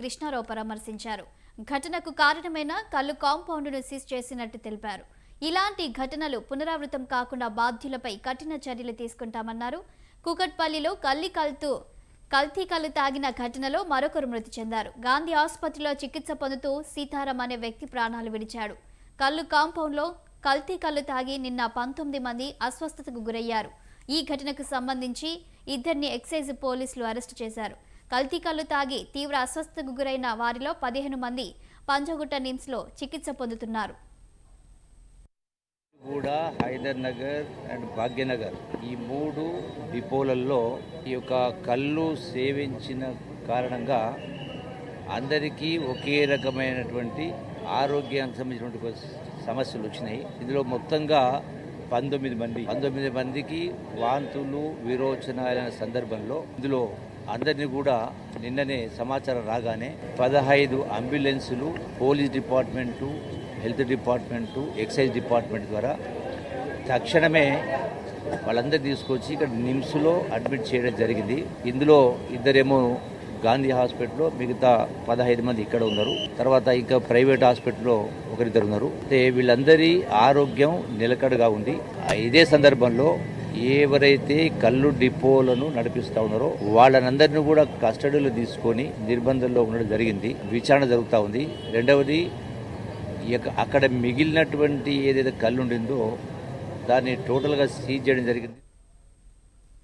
కృష్ణారావు పరామర్శించారు. ఘటనకు కారణమైన కల్లు కాంపౌండ్ను సీజ్ చేసినట్టు తెలిపారు. ఇలాంటి ఘటనలు పునరావృతం కాకుండా బాధ్యులపై కఠిన చర్యలు తీసుకుంటామన్నారు. కూకట్పల్లిలో కల్తీ కల్లు తాగిన ఘటనలో మరొకరు మృతి చెందారు. గాంధీ ఆసుపత్రిలో చికిత్స పొందుతూ సీతారాం అనే వ్యక్తి ప్రాణాలు విడిచాడు. కల్లు కాంపౌండ్లో కల్తీ కల్లు తాగి నిన్న 19 మంది అస్వస్థతకు గురయ్యారు. ఈ ఘటనకు సంబంధించి ఇద్దరిని ఎక్సైజ్ పోలీసులు అరెస్టు చేశారు. కల్తీ కల్లు తాగి తీవ్ర అస్వస్థతకు గురైన వారిలో 15 మంది పంజగుట్ట నిమ్స్లో చికిత్స పొందుతున్నారు. కూడా హైదర్ నగర్ అండ్ భాగ్యనగర్ ఈ 3 డిపోలలో ఈ యొక్క కళ్ళు సేవించిన కారణంగా అందరికీ ఒకే రకమైనటువంటి ఆరోగ్యానికి సంబంధించినటువంటి సమస్యలు వచ్చినాయి. ఇందులో మొత్తంగా 19 మందికి వాంతులు విరోచనాలైన సందర్భంలో ఇందులో అందరినీ కూడా నిన్ననే సమాచారం రాగానే 15 అంబులెన్సులు, police department, health department, excise department ద్వారా తక్షణమే వాళ్ళందరూ తీసుకొచ్చి ఇక్కడ నిమ్స్లో అడ్మిట్ చేయడం జరిగింది. ఇందులో ఇద్దరేమో గాంధీ హాస్పిటల్లో, మిగతా 15 మంది ఇక్కడ ఉన్నారు. తర్వాత ఇంకా ప్రైవేట్ హాస్పిటల్లో ఒకరిద్దరు ఉన్నారు. అయితే వీళ్ళందరి ఆరోగ్యం నిలకడగా ఉంది. ఇదే సందర్భంలో ఎవరైతే కళ్ళు డిపోలను నడిపిస్తూ ఉన్నారో వాళ్ళనందరినీ కూడా కస్టడీలో తీసుకొని నిర్బంధంలో ఉండడం జరిగింది. విచారణ జరుగుతూ ఉంది. రెండవది అక్కడ మిగిలినటువంటి ఏదైతే కళ్ళు ఉండిందో దాన్ని టోటల్గా సీజ్ చేయడం జరిగింది.